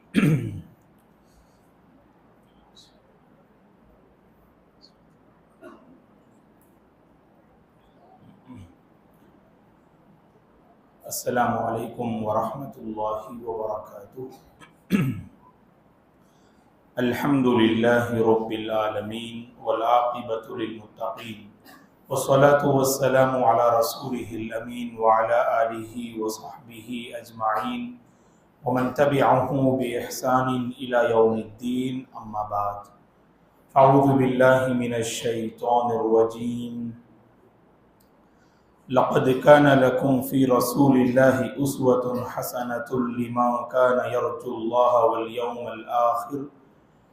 السلام علیکم ورحمۃ اللہ وبرکاتہ۔ الحمد للہ رب العالمین والعاقبۃ للمتقین والصلاة والسلام علی رسولہ الامین وعلی آلہ وصحبہ اجمعین ومن تبعہ بإحسان الی یوم الدین، اما بعد، اعوذ باللہ من الشیطان الرجیم۔ لقد كان لكم في رسول الله أسوة حسنة لمن كان يرجو الله واليوم الآخر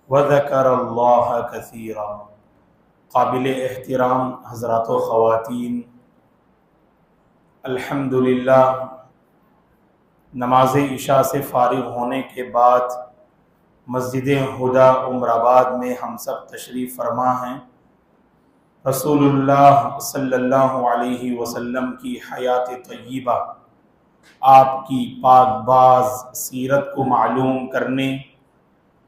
وذكر الله كثيرا۔ قابل احترام حضرات و خواتین، الحمدللہ نماز عشاء سے فارغ ہونے کے بعد مسجد ہدیٰ عمر آباد میں ہم سب تشریف فرما ہیں۔ رسول اللہ صلی اللہ علیہ وسلم کی حیات طیبہ، آپ کی پاک باز سیرت کو معلوم کرنے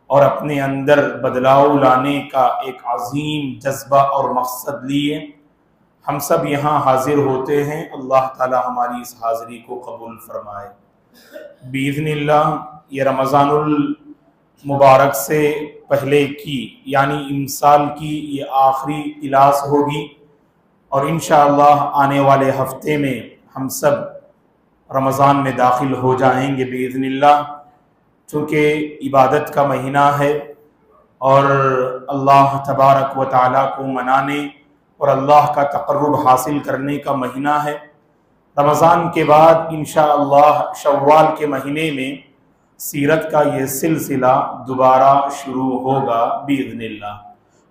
اور اپنے اندر بدلاؤ لانے کا ایک عظیم جذبہ اور مقصد لیے ہم سب یہاں حاضر ہوتے ہیں۔ اللہ تعالی ہماری اس حاضری کو قبول فرمائے باذن اللہ۔ یہ رمضان المبارک سے پہلے کی یعنی امسال کی یہ آخری کلاس ہوگی، اور انشاءاللہ آنے والے ہفتے میں ہم سب رمضان میں داخل ہو جائیں گے باذن اللہ۔ چونکہ عبادت کا مہینہ ہے اور اللہ تبارک و تعالیٰ کو منانے اور اللہ کا تقرب حاصل کرنے کا مہینہ ہے۔ رمضان کے بعد انشاءاللہ شوال کے مہینے میں سیرت کا یہ سلسلہ دوبارہ شروع ہوگا باذن اللہ،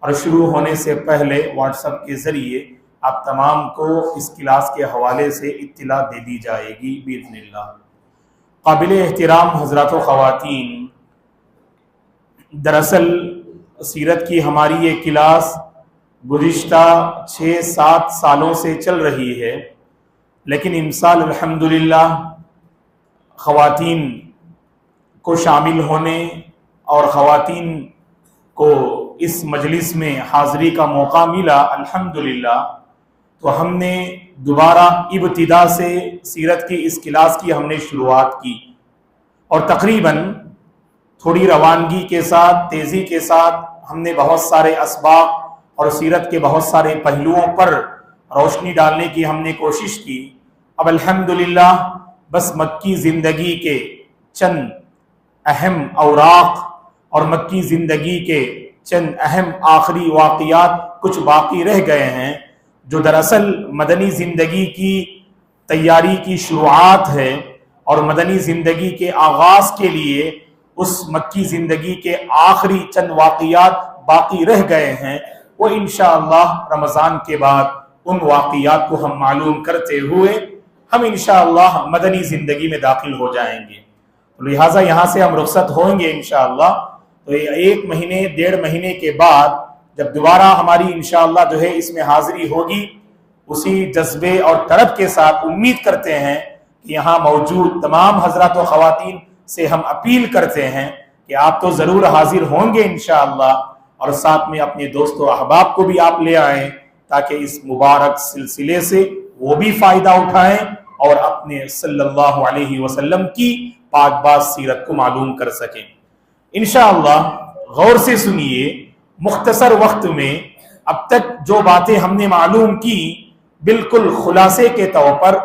اور شروع ہونے سے پہلے واٹس ایپ کے ذریعے آپ تمام کو اس کلاس کے حوالے سے اطلاع دے دی جائے گی باذن اللہ۔ قابل احترام حضرات و خواتین، دراصل سیرت کی ہماری یہ کلاس گزشتہ 6-7 سالوں سے چل رہی ہے، لیکن امسال الحمدللہ خواتین کو شامل ہونے اور خواتین کو اس مجلس میں حاضری کا موقع ملا الحمدللہ، تو ہم نے دوبارہ ابتدا سے سیرت کی اس کلاس کی ہم نے شروعات کی، اور تقریباً تھوڑی روانگی کے ساتھ، تیزی کے ساتھ ہم نے بہت سارے اسباق اور سیرت کے بہت سارے پہلوؤں پر روشنی ڈالنے کی ہم نے کوشش کی۔ اب الحمدللہ بس مکی زندگی کے چند اہم اوراق اور مکی زندگی کے چند اہم آخری واقعات کچھ باقی رہ گئے ہیں، جو دراصل مدنی زندگی کی تیاری کی شروعات ہے، اور مدنی زندگی کے آغاز کے لیے اس مکی زندگی کے آخری چند واقعات باقی رہ گئے ہیں۔ وہ انشاءاللہ رمضان کے بعد ان واقعات کو ہم معلوم کرتے ہوئے ہم انشاءاللہ مدنی زندگی میں داخل ہو جائیں گے، لہٰذا یہاں سے ہم رخصت ہوئیں گے انشاءاللہ۔ تو 1 مہینے 1.5 مہینے کے بعد جب دوبارہ ہماری انشاءاللہ جو ہے اس میں حاضری ہوگی، اسی جذبے اور طلب کے ساتھ امید کرتے ہیں کہ یہاں موجود تمام حضرات و خواتین سے ہم اپیل کرتے ہیں کہ آپ تو ضرور حاضر ہوں گے انشاءاللہ، اور ساتھ میں اپنے دوست و احباب کو بھی آپ لے آئیں تاکہ اس مبارک سلسلے سے وہ بھی فائدہ اٹھائیں اور اپنے صلی اللہ علیہ وسلم کی پاک باز سیرت کو معلوم کر سکیں۔ انشاءاللہ غور سے سنیے، مختصر وقت میں اب تک جو باتیں ہم نے معلوم کی، بالکل خلاصے کے طور پر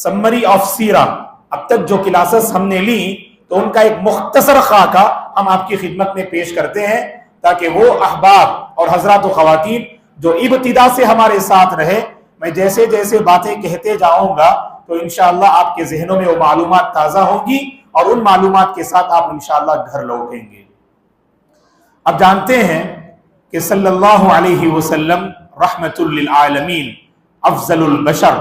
سمری آف سیرہ، اب تک جو کلاسز ہم نے لی تو ان کا ایک مختصر خاکہ ہم آپ کی خدمت میں پیش کرتے ہیں، تاکہ وہ احباب اور حضرات و خواتین جو ابتدا سے ہمارے ساتھ رہے، میں جیسے جیسے باتیں کہتے جاؤں گا تو انشاءاللہ آپ کے ذہنوں میں وہ معلومات تازہ ہوں گی، اور ان معلومات کے ساتھ آپ انشاءاللہ گھر لوٹیں گے۔ اب جانتے ہیں کہ صلی اللہ علیہ وسلم رحمت للعالمین، افضل البشر،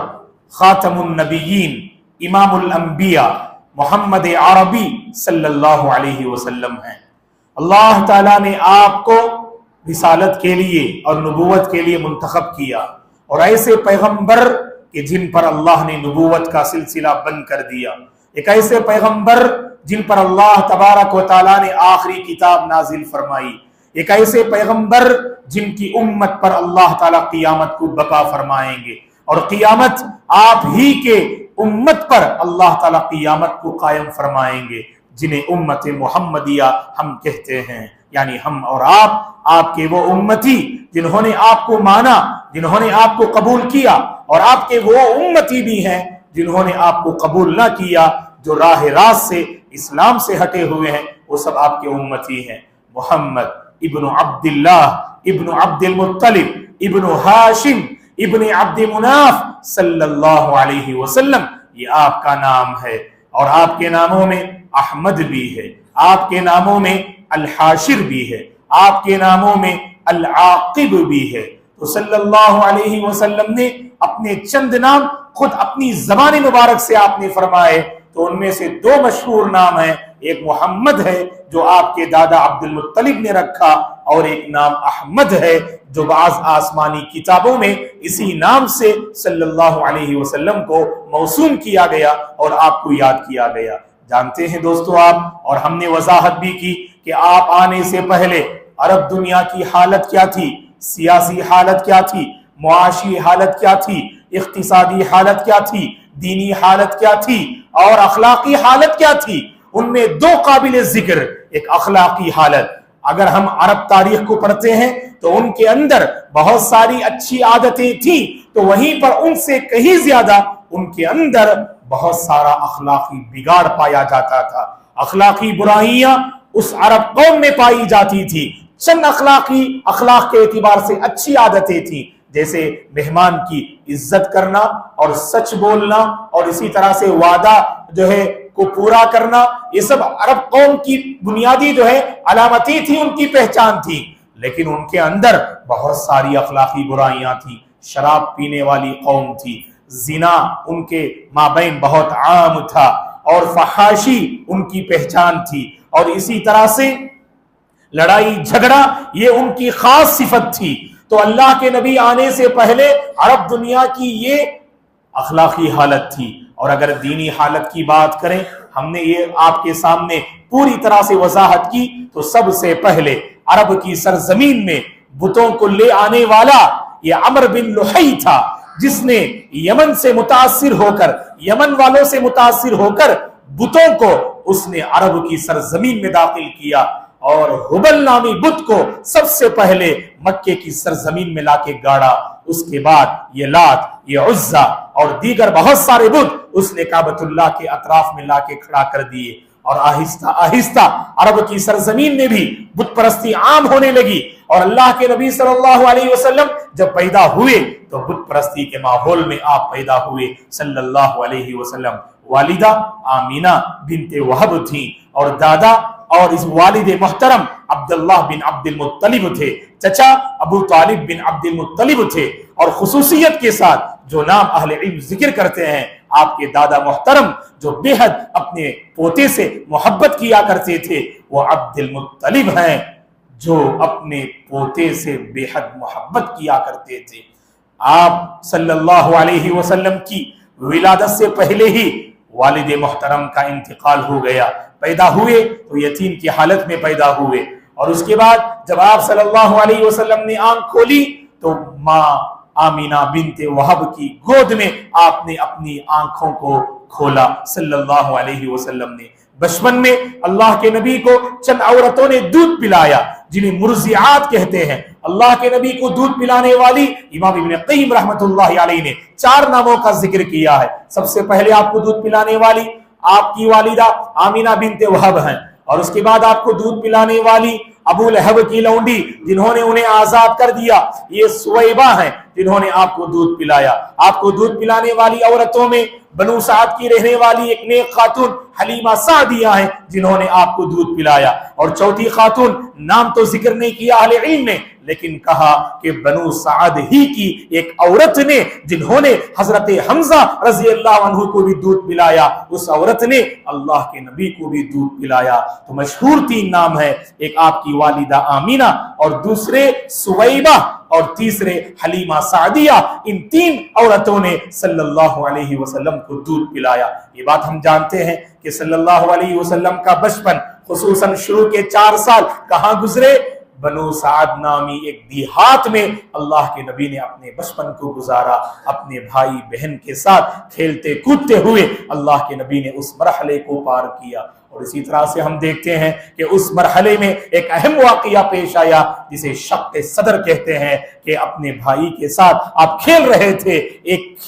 خاتم النبیین، امام الانبیاء، محمد عربی صلی اللہ علیہ وسلم ہیں۔ اللہ تعالیٰ نے آپ کو رسالت کے لیے اور نبوت کے لیے منتخب کیا، اور ایسے پیغمبر کہ جن پر اللہ نے نبوت کا سلسلہ بند کر دیا، ایک ایسے پیغمبر جن پر اللہ تبارک و تعالیٰ نے آخری کتاب نازل فرمائی، ایک ایسے پیغمبر جن کی امت پر اللہ تعالیٰ قیامت کو بقا فرمائیں گے، اور قیامت آپ ہی کے امت پر اللہ تعالیٰ قیامت کو قائم فرمائیں گے، جنہیں امت محمدیہ ہم کہتے ہیں، یعنی ہم اور آپ کے وہ امتی جنہوں نے آپ کو مانا، جنہوں نے آپ کو قبول کیا، اور آپ کے وہ امتی بھی ہیں جنہوں نے آپ کو قبول نہ کیا، جو راہ راست سے اسلام سے ہٹے ہوئے ہیں، وہ سب آپ کے امتی ہیں۔ محمد ابن عبداللہ ابن عبد المطلب ابن ہاشم ابن عبد مناف صلی اللہ علیہ وسلم، یہ آپ کا نام ہے، اور آپ کے ناموں میں احمد بھی ہے، آپ کے ناموں میں الحاشر بھی ہے، آپ کے ناموں میں العاقب بھی ہے۔ تو صلی اللہ علیہ وسلم نے اپنے چند نام خود اپنی زبان مبارک سے آپ نے فرمائے، تو ان میں سے دو مشہور نام ہیں، ایک محمد ہے جو آپ کے دادا عبد المطلب نے رکھا، اور ایک نام احمد ہے جو بعض آسمانی کتابوں میں اسی نام سے صلی اللہ علیہ وسلم کو موسوم کیا گیا اور آپ کو یاد کیا گیا۔ جانتے ہیں دوستو آپ، اور ہم نے وضاحت بھی کی کہ آپ آنے سے پہلے عرب دنیا کی حالت کیا تھی، سیاسی حالت کیا تھی، معاشی حالت کیا تھی، اقتصادی حالت کیا تھی، دینی حالت کیا تھی، اور اخلاقی حالت کیا تھی۔ ان میں دو قابل ذکر، ایک اخلاقی حالت، اگر ہم عرب تاریخ کو پڑھتے ہیں تو ان کے اندر بہت ساری اچھی عادتیں تھیں، تو وہیں پر ان سے کہیں زیادہ ان کے اندر بہت سارا اخلاقی بگاڑ پایا جاتا تھا، اخلاقی برائیاں اس عرب قوم میں پائی جاتی تھی۔ چند اخلاق کے اعتبار سے اچھی عادتیں تھیں، جیسے مہمان کی عزت کرنا اور سچ بولنا، اور اسی طرح سے وعدہ کو پورا کرنا، یہ سب عرب قوم کی بنیادی علامتیں تھی، ان کی پہچان تھی۔ لیکن ان کے اندر بہت ساری اخلاقی برائیاں تھیں، شراب پینے والی قوم تھی، زنا ان کے مابین بہت عام تھا، اور فحاشی ان کی پہچان تھی، اور اسی طرح سے لڑائی جھگڑا یہ ان کی خاص صفت تھی۔ تو اللہ کے نبی آنے سے پہلے عرب دنیا کی یہ اخلاقی حالت تھی۔ اور اگر دینی حالت کی بات کریں، ہم نے یہ آپ کے سامنے پوری طرح سے وضاحت کی، تو سب سے پہلے عرب کی سرزمین میں بتوں کو لے آنے والا یہ عمرو بن لحی تھا، جس نے یمن سے متاثر ہو کر، یمن والوں سے متاثر ہو کر بتوں کو اس نے عرب کی سرزمین میں داخل کیا، اور ہبل نامی بت کو سب سے پہلے مکے کی سرزمین میں لا کے گاڑا۔ اس کے بعد یہ لات، یہ عزا اور دیگر بہت سارے بت اس نے کعبۃ اللہ کے اطراف میں لا کے کھڑا کر دیے، اور آہستہ آہستہ عرب کی سرزمین میں بھی بت پرستی عام ہونے لگی۔ اور اللہ کے نبی صلی اللہ علیہ وسلم جب پیدا ہوئے تو بت پرستی کے ماحول میں آپ پیدا ہوئے صلی اللہ علیہ وسلم۔ والدہ آمینہ بنت وہب تھیں، اور دادا اور اس والد محترم عبداللہ بن عبد المطلب تھے، چچا ابو طالب بن عبد المطلب تھے، اور خصوصیت کے ساتھ جو نام اہل علم ذکر کرتے ہیں، آپ کے دادا محترم جو بے حد اپنے پوتے سے محبت کیا کرتے تھے، وہ عبد المطلب ہیں جو اپنے پوتے سے بے حد محبت کیا کرتے تھے۔ آپ صلی اللہ علیہ وسلم کی ولادت سے پہلے ہی والد محترم کا انتقال ہو گیا، پیدا ہوئے تو یتیم کی حالت میں پیدا ہوئے، اور اس کے بعد جب آپ صلی اللہ علیہ وسلم نے آنکھ کھولی تو ماں آمینہ بنت وہب کی گود میں آپ نے اپنی آنکھوں کو کھولا صلی اللہ علیہ وسلم نے۔ بچپن میں اللہ کے نبی کو چند عورتوں نے دودھ پلایا جنہیں مرضعات کہتے ہیں۔ اللہ کے نبی کو دودھ پلانے والی امام ابن قیم رحمت اللہ علیہ نے 4 ناموں کا ذکر کیا ہے۔ سب سے پہلے آپ کو دودھ پلانے والی آپ کی والدہ آمینہ بنت وہب ہیں، اور اس کے بعد آپ کو دودھ پلانے والی ابو لہب کی لونڈی جنہوں نے انہیں آزاد کر دیا، یہ سویبہ ہیں جنہوں نے آپ کو دودھ پلایا۔ آپ کو دودھ پلانے والی عورتوں میں بنو سعد کی رہنے والی ایک نیک خاتون حلیمہ سعدیہ ہیں جنہوں نے آپ کو دودھ پلایا، اور چوتھی خاتون نام تو ذکر نہیں کیا اہل علم نے، لیکن کہا کہ بنو سعد ہی کی ایک عورت نے جنہوں نے حضرت حمزہ رضی اللہ عنہ کو بھی دودھ پلایا، اس عورت نے اللہ کے نبی کو بھی دودھ پلایا۔ تو مشہور 3 نام ہے، ایک آپ کی والدہ آمینہ، اور دوسرے سویبہ، اور تیسرے حلیمہ سعدیہ، ان 3 عورتوں نے صلی اللہ علیہ وسلم کو دودھ پلایا۔ یہ بات ہم جانتے ہیں کہ صلی اللہ علیہ وسلم کا بچپن خصوصاً شروع کے 4 سال کہاں گزرے؟ بنو سعد نامی ایک دیہات میں اللہ کے نبی نے اپنے بچپن کو گزارا، اپنے بھائی بہن کے ساتھ کھیلتے کودتے ہوئے اللہ کے نبی نے اس مرحلے کو پار کیا۔ اور اسی طرح سے ہم دیکھتے ہیں کہ اس مرحلے میں ایک اہم واقعہ پیش آیا جسے شق صدر کہتے ہیں، کہ اپنے بھائی کے ساتھ آپ کھیل رہے تھے ایک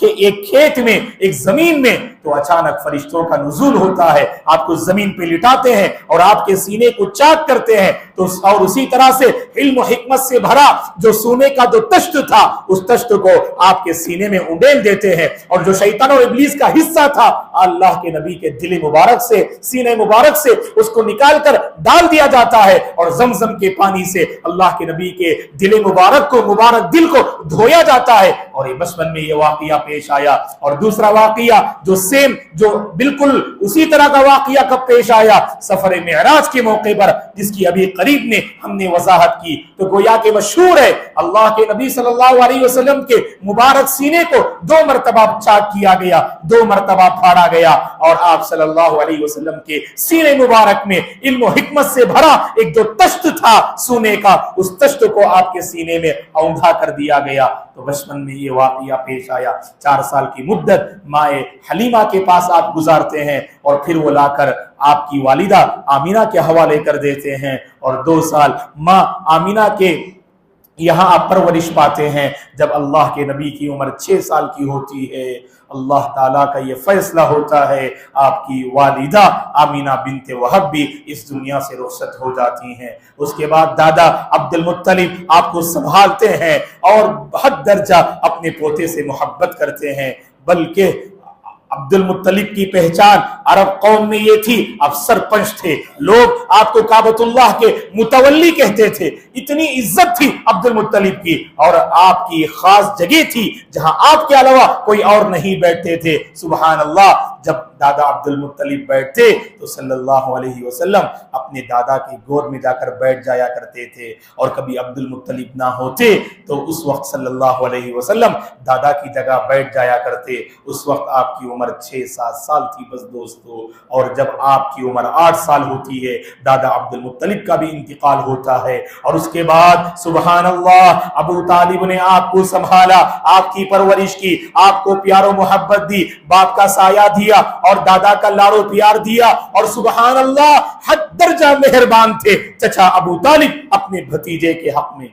کھیت میں، ایک زمین میں، تو اچانک فرشتوں کا نزول ہوتا ہے، آپ کو زمین پہ لٹاتے ہیں اور آپ کے سینے کو چاک کرتے ہیں، تو اور اسی طرح سے علم و حکمت سے بھرا جو سونے کا جو تشت تھا، اس تشت کو آپ کے سینے میں انڈیل دیتے ہیں، اور جو شیطان اور ابلیس کا حصہ تھا اللہ کے نبی کے دل مبارک سے، سینے مبارک سے اس کو نکال کر ڈال دیا جاتا ہے، اور زمزم کے پانی سے اللہ کے نبی کے دل مبارک کو، مبارک دل کو دھویا جاتا ہے۔ اور یہ بچپن میں یہ واقعہ پیش آیا۔ اور دوسرا واقعہ جو بالکل اسی طرح کا واقعہ کب پیش آیا؟ سفر معراج کے موقع پر، جس کی ابھی قریب میں ہم نے وضاحت کی، تو گویا کہ مشہور ہے اللہ کے نبی صلی اللہ علیہ وسلم کے مبارک سینے کو 2 مرتبہ چاک کیا گیا، 2 مرتبہ پھاڑا گیا، اور آپ صلی اللہ علیہ وسلم کے سینے مبارک میں علم و حکمت سے بھرا ایک جو تشت تھا سونے کا، اس تشت کو آپ کے سینے میں اونگھا کر دیا گیا۔ تو بچپن میں یہ واقعہ پیش آیا۔ 4 سال کی مدت مائے حلیمہ کے پاس آپ گزارتے ہیں، اور پھر وہ لا کر آپ کی والدہ آمینہ کے حوالے کر دیتے ہیں، اور 2 سال ماں آمینہ کے یہاں آپ پرورش پاتے ہیں۔ جب اللہ کے نبی کی عمر 6 سال کی ہوتی ہے، اللہ تعالیٰ کا یہ فیصلہ ہوتا ہے، آپ کی والدہ آمینہ بنت وہب بھی اس دنیا سے رخصت ہو جاتی ہیں۔ اس کے بعد دادا عبد المطلب آپ کو سنبھالتے ہیں، اور بہت درجہ اپنے پوتے سے محبت کرتے ہیں، بلکہ عبد المطلب کی پہچان عرب قوم میں یہ تھی، آپ سرپنچ تھے، لوگ آپ کو کعبۃ اللہ کے متولی کہتے تھے، اتنی عزت تھی عبد المطلب کی، اور آپ کی خاص جگہ تھی جہاں آپ کے علاوہ کوئی اور نہیں بیٹھتے تھے۔ سبحان اللہ، جب دادا عبد المطلب بیٹھتے تو صلی اللہ علیہ وسلم اپنے دادا کی گود میں جا کر بیٹھ جایا کرتے تھے، اور کبھی عبد المطلب نہ ہوتے تو اس وقت صلی اللہ علیہ وسلم دادا کی جگہ بیٹھ جایا کرتے۔ اس وقت آپ کی عمر 6-7 سال تھی بس دوستو، اور جب آپ کی عمر 8 سال ہوتی ہے دادا عبد المطلب کا بھی انتقال ہوتا ہے، اور اس کے بعد سبحان اللہ ابو طالب نے آپ کو سنبھالا، آپ کی پرورش کی، آپ کو پیار و محبت دی، باپ کا سایہ دیا اور دادا کا لاڑو پیار دیا، اور سبحان اللہ حد درجہ مہربان تھے چچا ابو طالب اپنے بھتیجے کے حق میں۔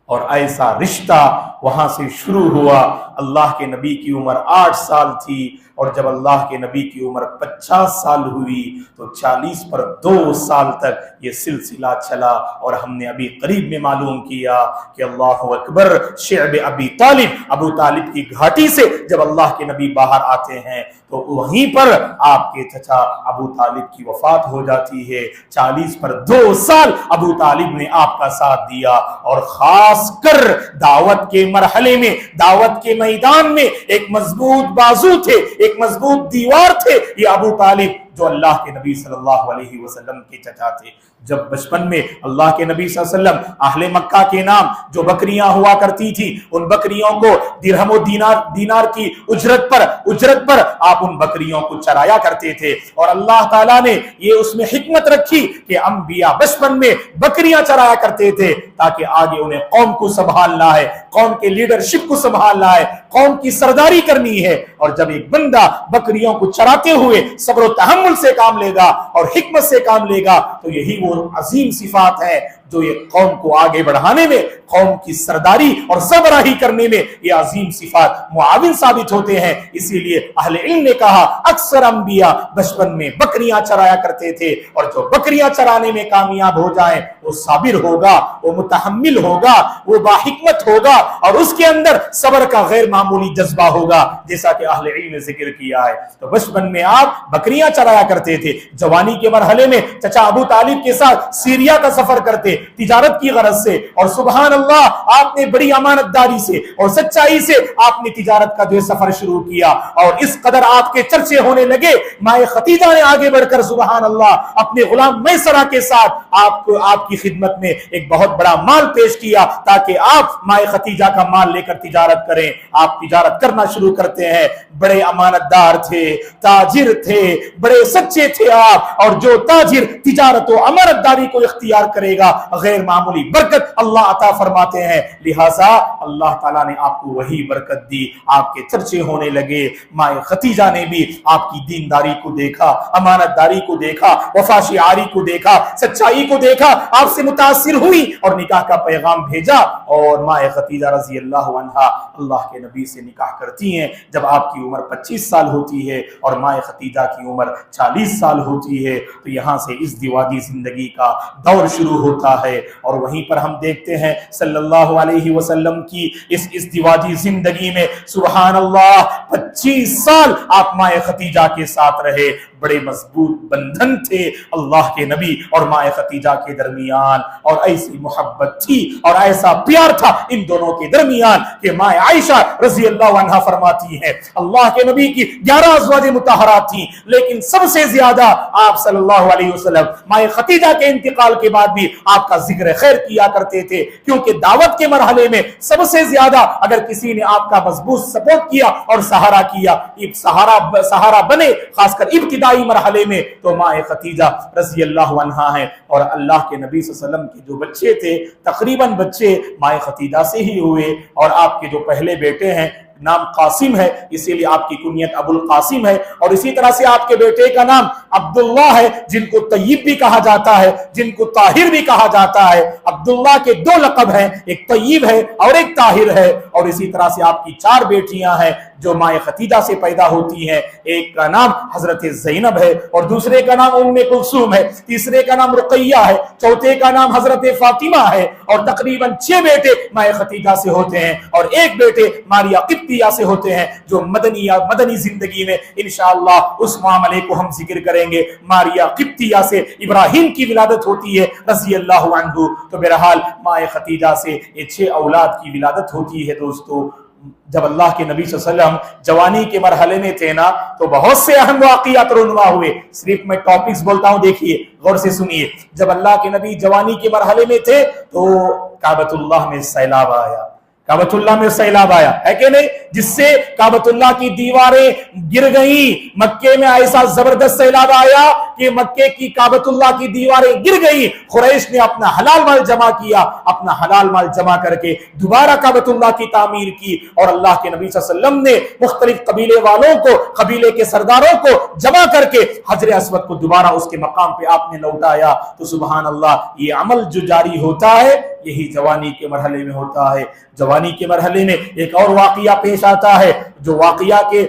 اور ایسا رشتہ وہاں سے شروع ہوا۔ اللہ کے نبی کی عمر 8 سال تھی، اور جب اللہ کے نبی کی عمر 50 سال ہوئی تو 40 پر 2 سال تک یہ سلسلہ چلا، اور ہم نے ابھی قریب میں معلوم کیا کہ اللہ اکبر، شعب ابو طالب کی گھاٹی سے جب اللہ کے نبی باہر آتے ہیں تو وہیں پر آپ کے چچا ابو طالب کی وفات ہو جاتی ہے۔ 40 پر 2 سال ابو طالب نے آپ کا ساتھ دیا، اور خاص کر دعوت کے مرحلے میں، دعوت کے میدان میں ایک مضبوط بازو تھے، ایک مضبوط دیوار تھے یہ ابو طالب، جو اللہ کے نبی صلی اللہ علیہ وسلم کے چچا تھے۔ جب بچپن میں اللہ کے نبی صلی اللہ علیہ وسلم اہل مکہ کے نام جو بکریاں ہوا کرتی تھی، ان بکریوں کو درہم و دینار کی اجرت پر آپ ان بکریوں کو چرایا کرتے تھے، اور اللہ تعالیٰ نے یہ اس میں حکمت رکھی کہ انبیاء بچپن میں بکریاں چرایا کرتے تھے تاکہ آگے انہیں قوم کو سنبھالنا ہے، قوم کے لیڈرشپ کو سنبھالنا ہے، قوم کی سرداری کرنی ہے۔ اور جب ایک بندہ بکریوں کو چراتے ہوئے صبر و تحمل سے کام لے گا اور حکمت سے کام لے گا تو یہی وہ عظیم صفات ہے جو یہ قوم کو آگے بڑھانے میں، قوم کی سرداری اور سربراہی کرنے میں یہ عظیم صفات معاون ثابت ہوتے ہیں۔ اسی لیے اہل علم نے کہا اکثر انبیاء بچپن میں بکریاں چرایا کرتے تھے، اور جو بکریاں چرانے میں کامیاب ہو جائیں وہ صابر ہوگا، وہ متحمل ہوگا، وہ باحکمت ہوگا، اور اس کے اندر صبر کا غیر معمولی جذبہ ہوگا، جیسا کہ اہل علم نے ذکر کیا ہے۔ تو بچپن میں آپ بکریاں چرایا کرتے تھے، جوانی کے مرحلے میں چچا ابو طالب کے ساتھ سیریا کا سفر کرتے، تجارت کی غرض سے، اور سبحان اللہ آپ نے بڑی امانت داری سے اور سچائی سے آپ نے تجارت کا جو سفر شروع کیا، اور اس قدر آپ کے چرچے ہونے لگے، مائے ختیجہ نے آگے بڑھ کر سبحان اللہ اپنے غلام میسرہ کے ساتھ آپ کی خدمت میں ایک بہت بڑا مال پیش کیا تاکہ آپ مائے ختیجہ کا مال لے کر تجارت کریں۔ آپ تجارت کرنا شروع کرتے ہیں، بڑے امانت دار تھے، تاجر تھے، بڑے سچے تھے آپ، اور جو تاجر تجارت و امانت داری کو اختیار کرے گا غیر معمولی برکت اللہ عطا فرماتے ہیں۔ لہٰذا اللہ تعالیٰ نے آپ کو وہی برکت دی، آپ کے چرچے ہونے لگے۔ مائے ختیجہ نے بھی آپ کی دینداری کو دیکھا، امانت داری کو دیکھا، وفا شعاری کو دیکھا، سچائی کو دیکھا، آپ سے متاثر ہوئی اور نکاح کا پیغام بھیجا، اور مائے ختیجہ رضی اللہ عنہا اللہ کے نبی سے نکاح کرتی ہیں جب آپ کی عمر 25 سال ہوتی ہے اور مائے ختیجہ کی عمر 40 سال ہوتی ہے۔ تو یہاں سے ازدواجی زندگی کا دور شروع ہوتا ہے، اور وہیں پر ہم دیکھتے ہیں صلی اللہ علیہ وسلم کی اس ازدواجی زندگی میں سبحان اللہ 25 سال آپ مائے ختیجہ کے ساتھ رہے۔ بڑے مضبوط بندھن تھے اللہ کے نبی اور مائے ختیجہ کے درمیان، اور ایسی محبت تھی اور ایسا پیار تھا ان دونوں کے درمیان کہ مائے عائشہ رضی اللہ عنہا فرماتی ہیں اللہ کے نبی کی 11 ازواج مطہرات تھیں، لیکن سب سے زیادہ آپ صلی اللہ علیہ وسلم مائے ختیجہ کے انتقال کے بعد بھی آپ کا ذکر خیر کیا کرتے تھے، کیونکہ دعوت کے مرحلے میں سب سے زیادہ اگر کسی نے آپ کا مضبوط سپورٹ کیا اور سہارا کیا، سہارا بنے خاص کر ابتدائی مرحلے میں، تو مائے ختیجہ رضی اللہ عنہا ہیں۔ اور اللہ کے نبی صلی اللہ علیہ وسلم کے جو بچے تھے تقریباً بچے مائے ختیجہ سے ہی ہوئے، اور آپ کے جو پہلے بیٹے ہیں نام قاسم ہے، اسی لیے آپ کی کنیت ابو القاسم ہے، اور اسی طرح سے آپ کے بیٹے کا نام عبداللہ ہے، جن کو طیب بھی کہا جاتا ہے، جن کو طاہر بھی کہا جاتا ہے۔ عبداللہ کے 2 لقب ہیں، ایک طیب ہے اور ایک طاہر ہے، اور اسی طرح سے آپ کی 4 بیٹیاں ہیں جو مائے ختیجہ سے پیدا ہوتی ہیں۔ ایک کا نام حضرت زینب ہے، اور دوسرے کا نام ام کلثوم ہے، تیسرے کا نام رقیہ ہے، چوتھے کا نام حضرت فاطمہ ہے، اور تقریباً 6 بیٹے مائے ختیجہ سے ہوتے ہیں، اور ایک بیٹے ماریہ قبطیہ سے ہوتے ہیں، جو مدنی زندگی میں انشاءاللہ اس معاملے کو ہم ذکر کریں گے۔ ماریہ قبطیہ سے ابراہیم کی ولادت ہوتی ہے رضی اللہ عنہ۔ تو بہرحال مائے ختیجہ سے یہ 6 اولاد کی ولادت ہوتی ہے۔ دوستو جب اللہ کے نبی صلی اللہ علیہ وسلم جوانی کے مرحلے میں تھے نا، تو بہت سے اہم واقعات رونما ہوئے۔ صرف میں ٹاپکس بولتا ہوں، دیکھیے غور سے سنیے۔ جب اللہ کے نبی جوانی کے مرحلے میں تھے تو کعبۃ اللہ میں سیلاب آیا، کعبۃ اللہ میں سیلاب آیا ہے کہ نہیں، جس سے کعبۃ اللہ کی دیواریں گر گئیں۔ مکے میں ایسا زبردست سیلاب آیا کہ مکے کی کعبۃ اللہ کی دیواریں گر گئیں۔ قریش نے اپنا حلال مال جمع کیا، اپنا حلال مال جمع کر کے دوبارہ کعبۃ اللہ کی تعمیر کی، اور اللہ کے نبی صلی اللہ علیہ وسلم نے مختلف قبیلے والوں کو، قبیلے کے سرداروں کو جمع کر کے حجر اسود کو دوبارہ اس کے مقام پہ آپ نے لوٹایا۔ تو سبحان اللہ، یہ عمل جو جاری ہوتا ہے یہی جوانی کے مرحلے میں ہوتا ہے۔ جوانی کے مرحلے میں ایک اور واقعہ پیش آتا ہے، جو واقعہ کے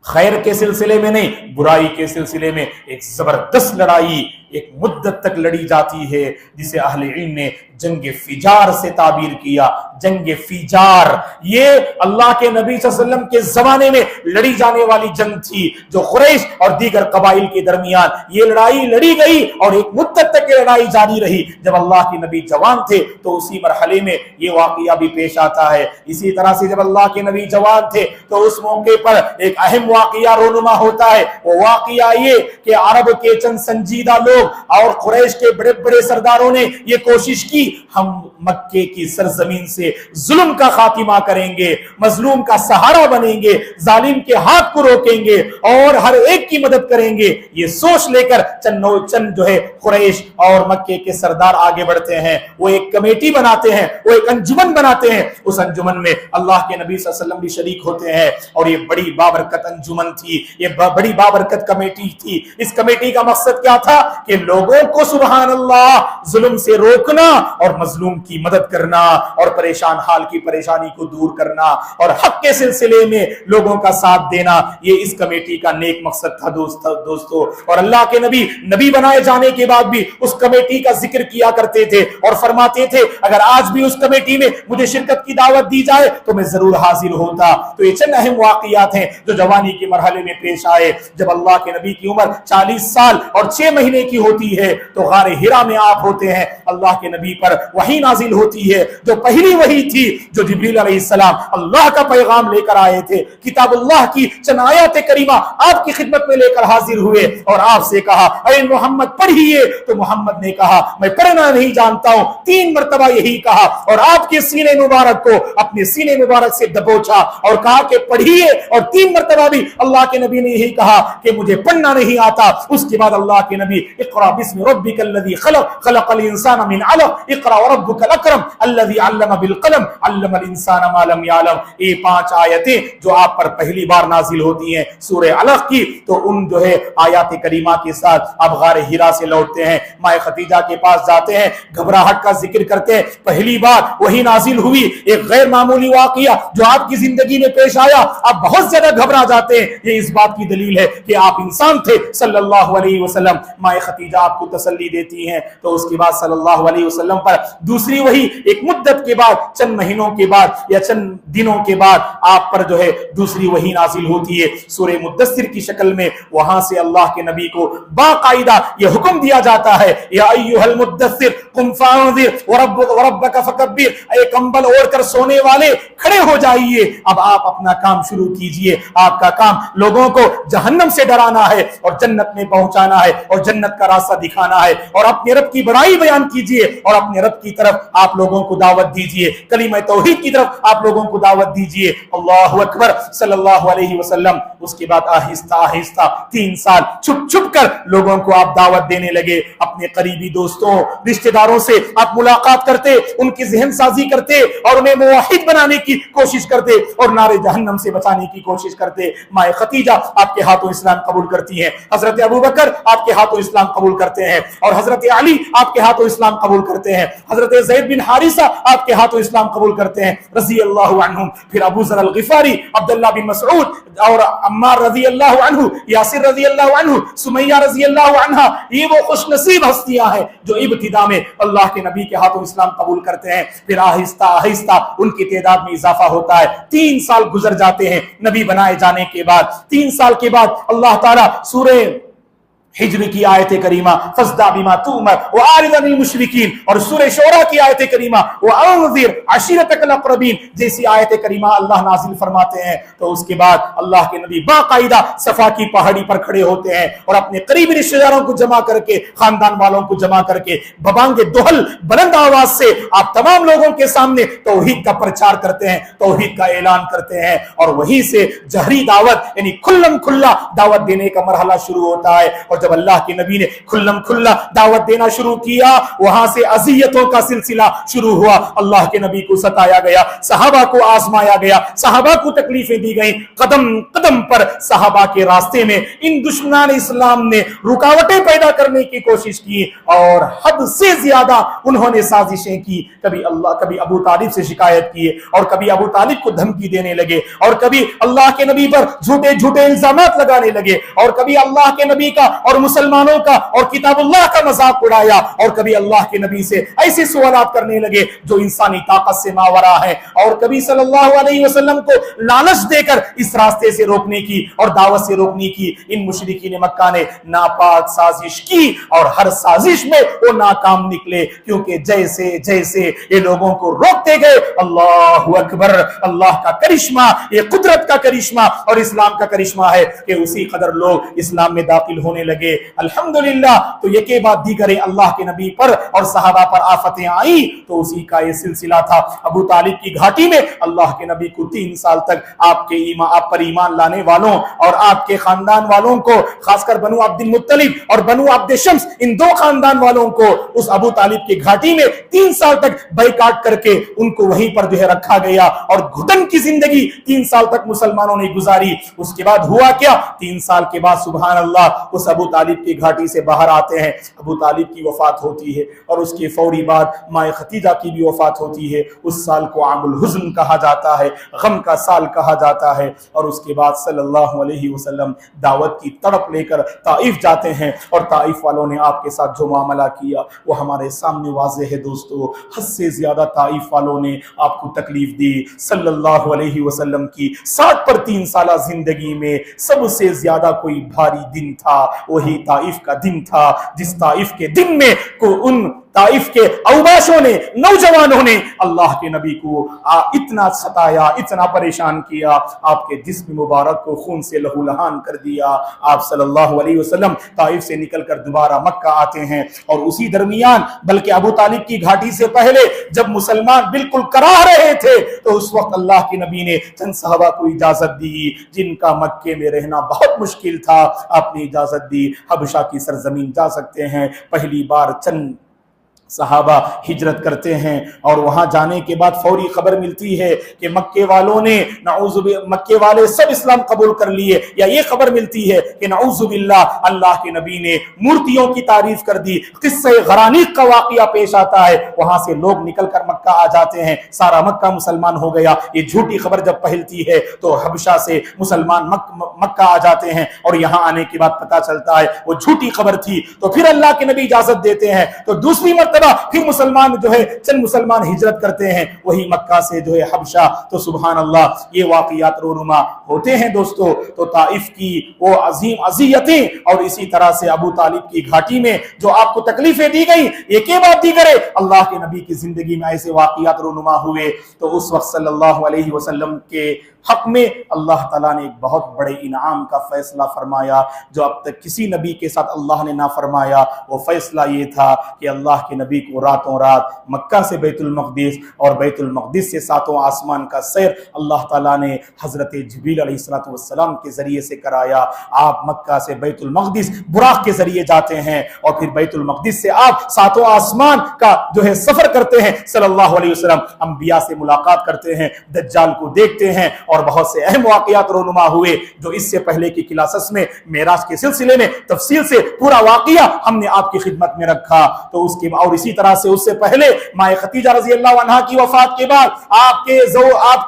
خیر کے سلسلے میں نہیں، برائی کے سلسلے میں ایک زبردست لڑائی ایک مدت تک لڑی جاتی ہے، جسے اہل علم نے جنگ فجار سے تعبیر کیا۔ جنگ فجار یہ اللہ کے نبی صلی اللہ علیہ وسلم کے زمانے میں لڑی جانے والی جنگ تھی، جو قریش اور دیگر قبائل کے درمیان یہ لڑائی لڑی گئی، اور ایک مدت تک یہ لڑائی جاری رہی۔ جب اللہ کے نبی جوان تھے تو اسی مرحلے میں یہ واقعہ بھی پیش آتا ہے۔ اسی طرح سے جب اللہ کے نبی جوان تھے تو اس موقع پر ایک اہم واقعہ رونما ہوتا ہے۔ وہ واقعہ یہ کہ عرب کے چند سنجیدہ لوگ اور قریش کے بڑے بڑے سرداروں نے یہ کوشش کی، ہم مکے کی سرزمین سے ظلم کا خاتمہ کریں گے، مظلوم کا سہارا بنیں گے، ظالم کے ہاتھ کو روکیں گے اور ہر ایک کی مدد کریں گے۔ یہ سوچ لے کر چند جو ہے قریش اور مکے کے سردار آگے بڑھتے ہیں۔ وہ ایک کمیٹی بناتے ہیں، وہ ایک انجمن بناتے ہیں۔ اس انجمن میں اللہ کے نبی صلی اللہ علیہ وسلم بھی شریک ہوتے ہیں، اور یہ بڑی بابرکت انجمن تھی، یہ بڑی بابرکت کمیٹی تھی۔ اس کمیٹی کا مقصد کیا تھا کہ لوگوں کو سبحان اللہ ظلم سے روکنا اور مظلوم کی مدد کرنا اور پریشان حال کی پریشانی کو دور کرنا اور حق کے سلسلے میں لوگوں کا ساتھ دینا، یہ اس کمیٹی کا نیک مقصد تھا دوستو۔ اور اللہ کے نبی بنائے جانے کے بعد بھی اس کمیٹی کا ذکر کیا کرتے تھے اور فرماتے تھے اگر آج بھی اس کمیٹی میں مجھے شرکت کی دعوت دی جائے تو میں ضرور حاضر ہوتا۔ تو یہ چند اہم واقعات ہیں جو جوانی کے مرحلے میں پیش آئے۔ جب اللہ کے نبی کی عمر 40 سال اور 6 مہینے کی ہوتی ہے تو غار ہرا میں آپ ہوتے ہیں، اللہ کے نبی پر وحی نازل ہوتی ہے، جو پہلی وحی تھی جو جبریل علیہ السلام اللہ کا پیغام لے کر آئے تھے، کتاب اللہ کی چند آیات کریمہ آپ کی خدمت میں لے کر حاضر ہوئے اور آپ سے کہا اے محمد پڑھیے، تو محمد نے کہا میں پڑھنا نہیں جانتا ہوں، 3 مرتبہ یہی کہا اور آپ کے سینے مبارک کو اپنے سینے مبارک سے دبوچا اور کہا کہ پڑھیے، اور 3 مرتبہ بھی اللہ کے نبی نے یہی کہا کہ مجھے پڑھنا نہیں آتا۔ اس کے بعد اللہ کے نبی اقرا بسم ربک الذی خلق خلق الانسان من علق اقرا وربک الاکرم الذی علم بالقلم علم الانسان ما لم یعلم، یہ 5 آیتیں جو آپ پر پہلی بار نازل ہوتی ہیں سورہ علق کی، تو ان جو ہے آیات کریمہ کے ساتھ آپ غار ہرا سے لوٹتے ہیں، ماں خدیجہ کے پاس جاتے ہیں، گھبراہٹ کا ذکر کرتے ہیں، پہلی بار وہی نازل ہوئی، ایک غیر معمولی واقعہ جو آپ کی زندگی میں پیش آیا، آپ بہت زیادہ گھبرا جاتے ہیں، یہ اس بات کی دلیل ہے کہ آپ انسان تھے صلی اللہ علیہ وسلم۔ ماں خدیجہ آپ کو تسلی دیتی ہیں، تو اس کے بعد صلی اللہ علیہ وسلم پر دوسری وحی ایک مدت کے بعد، چند مہینوں کے بعد یا چند دنوں کے بعد آپ پر جو ہے دوسری وحی نازل ہوتی ہے سورہ مدثر کی شکل میں، وہاں سے اللہ کے نبی کو باقاعدہ یہ حکم دیا جاتا ہے یا ایھا المدثر قم فانذر وربک فکبر، اے کمبل اوڑھ کر سونے والے کھڑے ہو جائیے، اب آپ اپنا کام شروع کیجئے، آپ کا کام لوگوں کو جہنم سے ڈرانا ہے اور جنت میں پہنچانا ہے اور جنت کا راستہ دکھانا ہے، اور اپنے رب کی بڑائی بیان کیجئے اور اپنے رب کی طرف آپ لوگوں کو دعوت دیجئے، کلمہ توحید کی طرف آپ لوگوں کو دعوت دیجئے۔ اللہ اکبر صلی اللہ علیہ وسلم۔ اس کے بعد آہستہ آہستہ 3 سال چھپ چھپ کر لوگوں کو آپ دعوت دینے لگے، اپنے قریبی دوستوں رشتہ داروں سے آپ ملاقات کرتے، ان کی ذہن سازی کرتے اور انہیں موحد بنانے کی کوشش کرتے اور نار جہنم سے بچانے کی کوشش کرتے۔ ماں خدیجہ آپ کے ہاتھوں اسلام قبول کرتی ہیں، حضرت ابوبکر آپ کے ہاتھوں اسلام قبول کرتے ہیں، اور حضرت علی آپ کے ہاتھوں اسلام قبول کرتے ہیں، حضرت زید بن حارثہ آپ کے ہاتھوں اسلام قبول کرتے ہیں رضی اللہ عنہم، پھر ابو ذر الغفاری، عبداللہ بن مسعود اور عمار رضی اللہ عنہ، یاسر رضی اللہ عنہ، سمیہ رضی اللہ عنہ، یہ وہ خوش نصیب ہستیاں ہیں جو ابتدا میں اللہ کے نبی کے ہاتھوں اسلام قبول کرتے ہیں، پھر آہستہ آہستہ ان کی تعداد میں اضافہ ہوتا ہے۔ 3 سال گزر جاتے ہیں نبی بنائے جانے کے بعد، 3 سال کے بعد اللہ تعالیٰ سورہ ہجر کی آیت کریمہ فاصدع بما تؤمر واعرض عن المشرکین اور سورہ شعراء کی آیت کریمہ وانذر عشیرتک الاقربین جیسی آیت کریمہ اللہ نازل فرماتے ہیں، تو اس کے بعد اللہ کے نبی باقاعدہ صفا کی پہاڑی پر کھڑے ہوتے ہیں اور اپنے قریبی رشتہ داروں کو جمع کر کے، خاندان والوں کو جمع کر کے ببانگ دہل بلند آواز سے آپ تمام لوگوں کے سامنے توحید کا پرچار کرتے ہیں، توحید کا اعلان کرتے ہیں، اور وہیں سے جہری دعوت یعنی کھلم کھلا دعوت دینے کا مرحلہ شروع ہوتا ہے۔ اور جب اللہ کے نبی نے کھلم کھلا دعوت دینا شروع کیا، وہاں سے اذیتوں کا سلسلہ شروع ہوا، اللہ کے نبی کو ستایا گیا، صحابہ کو آزمایا گیا، صحابہ کو تکلیفیں دی گئیں، قدم قدم پر صحابہ کے راستے میں ان دشمنان اسلام نے رکاوٹیں پیدا کرنے کی کوشش کی اور حد سے زیادہ انہوں نے سازشیں کی، کبھی ابو طالب سے شکایت کیے اور کبھی ابو طالب کو دھمکی دینے لگے اور کبھی اللہ کے نبی پر جھوٹے جھوٹے الزامات لگانے لگے اور کبھی اللہ کے نبی کا اور مسلمانوں کا اور کتاب اللہ کا مذاق اڑایا اور کبھی اللہ کے نبی سے ایسے سوالات کرنے لگے جو انسانی طاقت سے ماورا ہے، اور کبھی صلی اللہ علیہ وسلم کو لالچ دے کر اس راستے سے روکنے کی اور دعوت سے روکنے کی ان مشرکین مکہ نے ناپاک سازش کی، اور ہر سازش میں وہ ناکام نکلے، کیونکہ جیسے جیسے یہ لوگوں کو روکتے گئے، اللہ اکبر، اللہ کا کرشمہ، یہ قدرت کا کرشمہ اور اسلام کا کرشمہ ہے کہ اسی قدر لوگ اسلام میں داخل ہونے لگے۔ الحمدللہ۔ تو یہ کے بعد دیگرے اللہ کے نبی پر اور صحابہ پر آفتیں آئیں، تو اسی کا یہ سلسلہ تھا۔ ابو طالب کی گھاٹی میں اللہ کے نبی کو 3 سال تک آپ پر ایمان لانے والوں اور آپ کے خاندان والوں کو، خاص کر بنو عبد المطلب اور بنو عبد شمس، ان 2 خاندان والوں کو اس ابو طالب کی گھاٹی میں 3 سال تک بیکاٹ کر کے ان کو وہیں پر جو ہے رکھا گیا، اور گھٹن کی زندگی 3 سال تک مسلمانوں نے گزاری۔ اس کے بعد ہوا کیا؟ 3 سال کے بعد سبحان اللہ اس ابو طالب کی گھاٹی سے باہر آتے ہیں، ابو طالب کی وفات ہوتی ہے اور اس کے فوری بعد ماں خدیجہ کی بھی وفات ہوتی ہے۔ اس سال کو عام الحزن کہا جاتا ہے، غم کا سال کہا جاتا ہے، اور اس کے بعد صلی اللہ علیہ وسلم دعوت کی تڑپ لے کر طائف جاتے ہیں، اور طائف والوں نے آپ کے ساتھ جو معاملہ کیا وہ ہمارے سامنے واضح ہے دوستو۔ حد سے زیادہ طائف والوں نے آپ کو تکلیف دی۔ صلی اللہ علیہ وسلم کی 60 پر 3 سالہ زندگی میں سب سے زیادہ کوئی بھاری دن تھا وہ وہی طائف کا دن تھا جس طائف کے دن میں کو ان طائف کے اوباشوں نے، نوجوانوں نے اللہ کے نبی کو اتنا ستایا، اتنا پریشان کیا، آپ کے جسم مبارک کو خون سے لہو لہان کر دیا۔ آپ صلی اللہ علیہ وسلم طائف سے نکل کر دوبارہ مکہ آتے ہیں، اور اسی درمیان بلکہ ابو طالب کی گھاٹی سے پہلے جب مسلمان بالکل کراہ رہے تھے تو اس وقت اللہ کے نبی نے چند صحابہ کو اجازت دی جن کا مکے میں رہنا بہت مشکل تھا، آپ نے اجازت دی حبشہ کی سرزمین جا سکتے ہیں۔ پہلی بار چند صحابہ ہجرت کرتے ہیں، اور وہاں جانے کے بعد فوری خبر ملتی ہے کہ مکے والوں نے مکے والے سب اسلام قبول کر لیے، یا یہ خبر ملتی ہے کہ نعوذ باللہ اللہ کے نبی نے مورتیوں کی تعریف کر دی۔ قصہ غرانیق کا واقعہ پیش آتا ہے، وہاں سے لوگ نکل کر مکہ آ جاتے ہیں، سارا مکہ مسلمان ہو گیا۔ یہ جھوٹی خبر جب پھیلتی ہے تو حبشہ سے مسلمان مکہ آ جاتے ہیں، اور یہاں آنے کے بعد پتہ چلتا ہے وہ جھوٹی خبر تھی، تو پھر اللہ کے نبی اجازت دیتے ہیں، تو دوسری مرتبہ پھر مسلمان چند مسلمان ہجرت کرتے ہیں وہی مکہ سے حبشہ۔ تو سبحان اللہ یہ واقعات رونما ہوتے ہیں دوستو۔ تو طائف کی وہ عظیم اذیتیں، اور اسی طرح سے ابو طالب کی گھاٹی میں جو آپ کو تکلیفیں دی گئی، ایک ہی بات دی کرے اللہ کے نبی کی زندگی میں ایسے واقعات رونما ہوئے، تو اس وقت صلی اللہ علیہ وسلم کے حق میں اللہ تعالیٰ نے ایک بہت بڑے انعام کا فیصلہ فرمایا جو اب تک کسی نبی کے ساتھ اللہ نے نہ فرمایا۔ وہ فیصلہ یہ تھا کہ اللہ کے نبی کو راتوں رات مکہ سے بیت المقدس اور بیت المقدس سے ساتوں آسمان کا سیر اللہ تعالیٰ نے حضرت جبریل علیہ السلام کے ذریعے سے کرایا۔ آپ مکہ سے بیت المقدس براق کے ذریعے جاتے ہیں، اور پھر بیت المقدس سے آپ ساتوں آسمان کا سفر کرتے ہیں صلی اللہ علیہ وسلم، انبیاء سے ملاقات کرتے ہیں، دجال کو دیکھتے ہیں، اور بہت سے اہم واقعات رونما ہوئے جو اس سے پہلے کی کلاسز میں معراج کے سلسلے میں تفصیل سے پورا واقعہ ہم نے آپ کی خدمت میں رکھا۔ تو اس کے اور اسی طرح سے اس سے پہلے ماں خدیجہ رضی اللہ عنہا کی وفات کے بعد آپ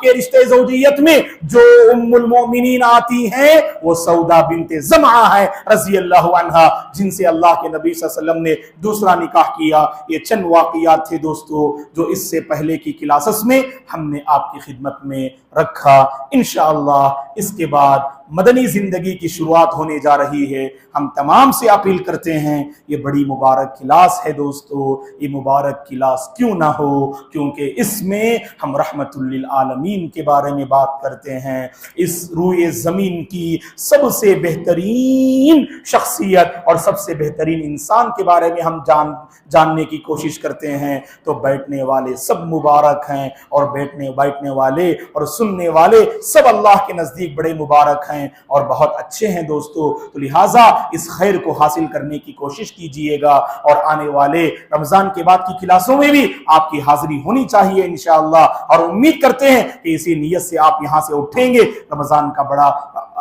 کے رشتے زوجیت میں جو ام المؤمنین آتی ہیں وہ سودا بنت زمعہ ہے رضی اللہ عنہا، جن سے اللہ کے نبی صلی اللہ علیہ وسلم نے دوسرا نکاح کیا۔ یہ چند واقعات تھے دوستو جو اس سے پہلے کی کلاسز میں ہم نے آپ کی خدمت میں رکھا۔ انشاءاللہ اس کے بعد مدنی زندگی کی شروعات ہونے جا رہی ہے۔ ہم تمام سے اپیل کرتے ہیں، یہ بڑی مبارک کلاس ہے دوستو، یہ مبارک کلاس کیوں نہ ہو، کیونکہ اس میں ہم رحمت للعالمین کے بارے میں بات کرتے ہیں، اس روئے زمین کی سب سے بہترین شخصیت اور سب سے بہترین انسان کے بارے میں ہم جاننے کی کوشش کرتے ہیں۔ تو بیٹھنے والے سب مبارک ہیں، اور بیٹھنے والے اور سننے والے سب اللہ کے نزدیک بڑے مبارک ہیں اور بہت اچھے ہیں دوستو۔ تو لہٰذا اس خیر کو حاصل کرنے کی کوشش کیجئے گا، اور آنے والے رمضان کے بعد کی کلاسوں میں بھی آپ کی حاضری ہونی چاہیے انشاءاللہ، اور امید کرتے ہیں کہ اسی نیت سے آپ یہاں سے اٹھیں گے۔ رمضان کا بڑا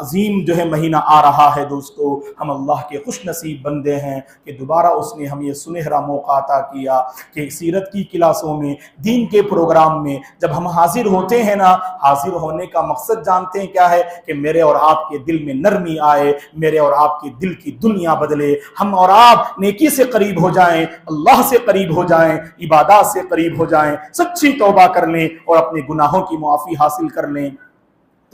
عظیم مہینہ آ رہا ہے دوستو، ہم اللہ کے خوش نصیب بندے ہیں کہ دوبارہ اس نے ہمیں سنہرا موقع عطا کیا کہ سیرت کی کلاسوں میں، دین کے پروگرام میں جب ہم حاضر ہوتے ہیں نا، حاضر ہونے کا مقصد جانتے ہیں کیا ہے؟ کہ میرے اور آپ کے دل میں نرمی آئے، میرے اور آپ کے دل کی دنیا بدلے، ہم اور آپ نیکی سے قریب ہو جائیں، اللہ سے قریب ہو جائیں، عبادات سے قریب ہو جائیں، سچی توبہ کر لیں اور اپنے گناہوں کی معافی حاصل کر لیں۔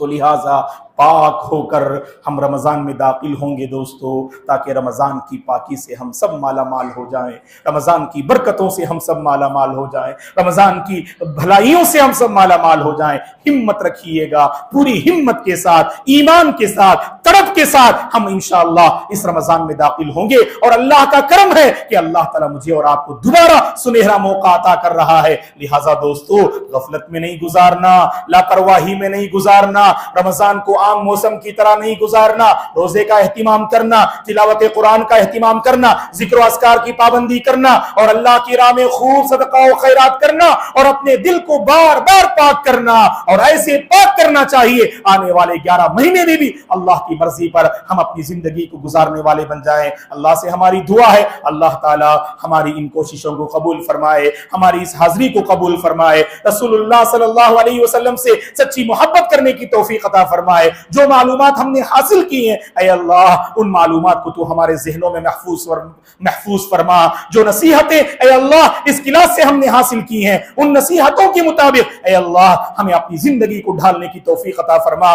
تو لہٰذا پاک ہو کر ہم رمضان میں داخل ہوں گے دوستو، تاکہ رمضان کی پاکی سے ہم سب مالا مال ہو جائیں، رمضان کی برکتوں سے ہم سب مالا مال ہو جائیں، رمضان کی بھلائیوں سے ہم سب مالا مال ہو جائیں۔ ہمت رکھیے گا، پوری ہمت کے ساتھ، ایمان کے ساتھ، تڑپ کے ساتھ ہم انشاءاللہ اس رمضان میں داخل ہوں گے، اور اللہ کا کرم ہے کہ اللہ تعالیٰ مجھے اور آپ کو دوبارہ سنہرا موقع عطا کر رہا ہے۔ لہٰذا دوستو غفلت میں نہیں گزارنا، لاپرواہی میں نہیں گزارنا، رمضان کو عام موسم کی طرح نہیں گزارنا، روزے کا اہتمام کرنا، تلاوت قرآن کا اہتمام کرنا، ذکر و اذکار کی پابندی کرنا، اور اللہ کی راہ میں خوب صدقہ و خیرات کرنا، اور اپنے دل کو بار بار پاک کرنا، اور ایسے پاک کرنا چاہیے آنے والے 11 مہینے میں بھی اللہ کی مرضی پر ہم اپنی زندگی کو گزارنے والے بن جائیں۔ اللہ سے ہماری دعا ہے اللہ تعالی ہماری ان کوششوں کو قبول فرمائے، ہماری اس حاضری کو قبول فرمائے، رسول اللہ صلی اللہ علیہ وسلم سے سچی محبت کرنے کی توفیق عطا فرمائے۔ جو معلومات ہم نے حاصل کی ہیں اے اللہ ان معلومات کو تو ہمارے ذہنوں میں محفوظ فرما، جو نصیحتیں اے اللہ اس کلاس سے ہم نے حاصل کی ہیں ان نصیحتوں کے مطابق اے اللہ ہمیں اپنی زندگی کو ڈھالنے کی توفیق عطا فرما۔